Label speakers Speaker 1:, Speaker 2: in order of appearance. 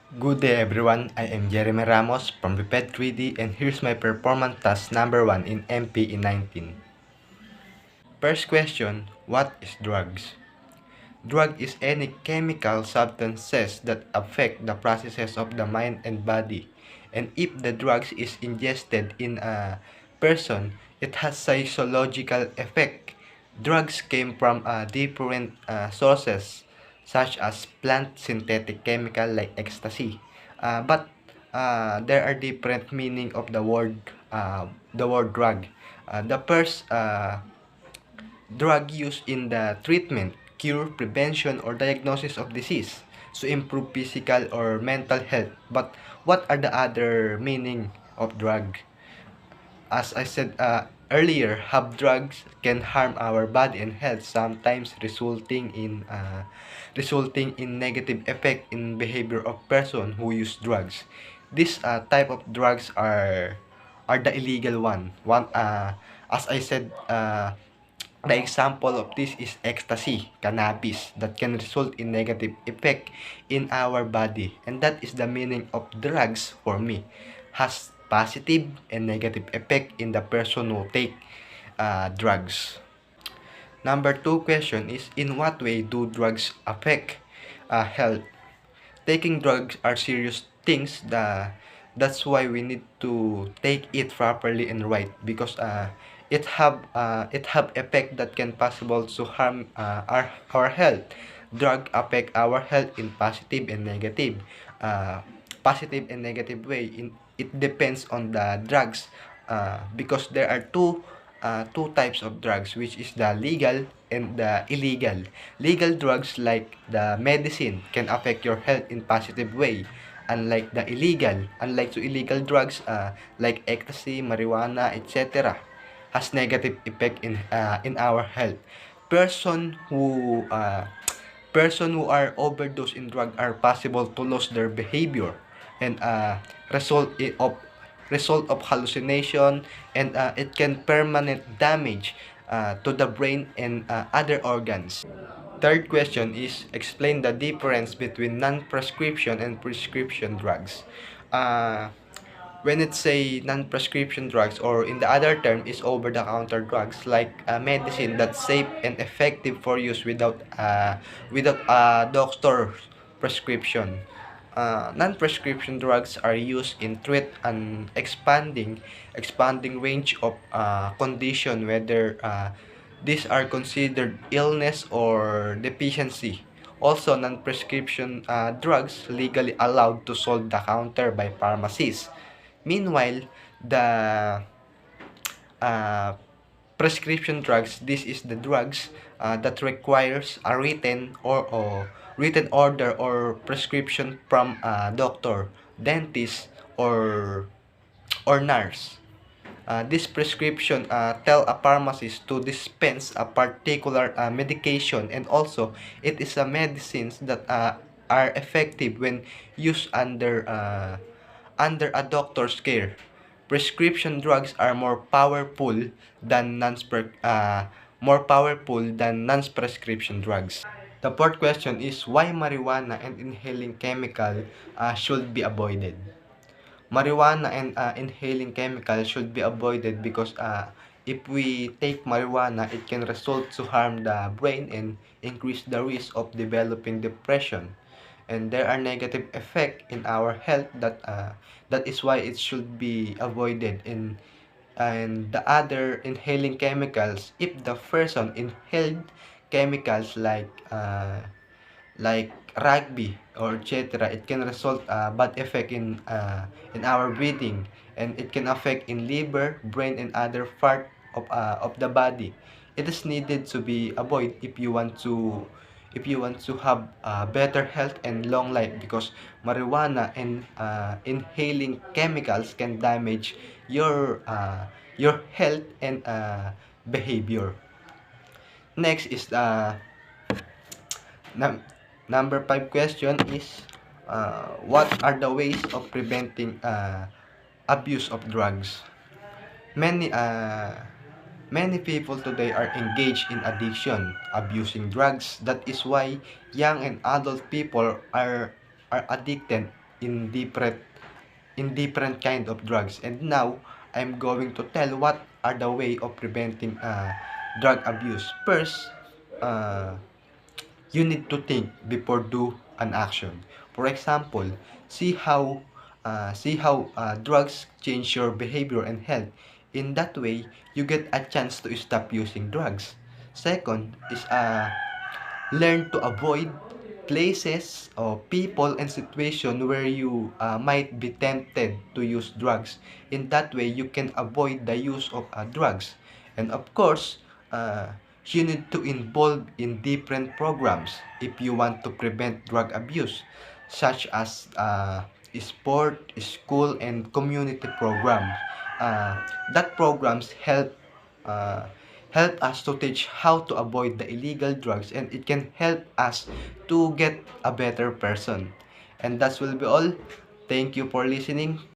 Speaker 1: Good day everyone, I am Jeremy Ramos from Prepared 3D and here's my performance task number 1 in MPE 19. First question, what is drugs? Drug is any chemical substances that affect the processes of the mind and body. And if the drugs is ingested in a person, it has physiological effect. Drugs came from different sources such as plant synthetic chemical like ecstasy. But there are different meaning of the word drug. The first drug used in the treatment, cure, prevention, or diagnosis of disease to improve physical or mental health. But what are the other meaning of drug? As I said earlier, have drugs can harm our body and health, sometimes resulting in negative effect in behavior of person who use drugs. This type of drugs are the illegal one. As I said, the example of this is ecstasy, cannabis, that can result in negative effect in our body. And that is the meaning of drugs for me. Has positive and negative effect in the person who take drugs. Number 2 question is, in what way do drugs affect health? Taking drugs are serious things. That's why we need to take it properly and right, because it have effect that can possible to harm our health. Drug affect our health in uh, positive and negative way. It depends on the drugs, because there are two types of drugs, which is the legal and the illegal. Legal drugs like the medicine can affect your health in positive way, unlike to illegal drugs like ecstasy, marijuana, etc. has negative effect in our health. Person who uh, person who are overdose in drug are possible to lose their behavior and result of hallucination, and it can permanent damage to the brain and other organs. Third question is, explain the difference between non-prescription and prescription drugs. Uh, when it's say non-prescription drugs, or in the other term is over-the-counter drugs like medicine that's safe and effective for use without a doctor's prescription. Non-prescription drugs are used in treat an expanding range of condition, whether these are considered illness or deficiency. Also, non-prescription drugs legally allowed to sold the counter by pharmacies. Meanwhile, the uh, prescription drugs, this is the drugs that requires a written order or prescription from a doctor, dentist, or nurse. This prescription tell a pharmacist to dispense a particular medication, and also it is a medicines that are effective when used under a doctor's care. Prescription drugs are more powerful than non-prescription drugs. The fourth question is, why marijuana and inhaling chemical should be avoided? Marijuana and inhaling chemicals should be avoided because if we take marijuana, it can result to harm the brain and increase the risk of developing depression. And there are negative effects in our health that is why it should be avoided. And the other inhaling chemicals, if the person inhaled chemicals like rugby or etc., it can result bad effect in our breathing, and it can affect in liver, brain, and other part of the body. It is needed to be avoid if you want to have better health and long life, because marijuana and inhaling chemicals can damage your health and behavior. Next is Num- number 5 question is, what are the ways of preventing abuse of drugs? Many uh, many people today are engaged in addiction, abusing drugs. That is why young and adult people are addicted in different kind of drugs. And now I'm going to tell what are the way of preventing drug abuse. First, uh, you need to think before do an action. For example, see how drugs change your behavior and health. In that way, you get a chance to stop using drugs. Second is learn to avoid places or people and situation where you might be tempted to use drugs. In that way, you can avoid the use of drugs. And of course, uh, you need to involve in different programs if you want to prevent drug abuse, such as sport, school, and community programs. That programs uh, help us to teach how to avoid the illegal drugs, and it can help us to get a better person. And that will be all. Thank you for listening.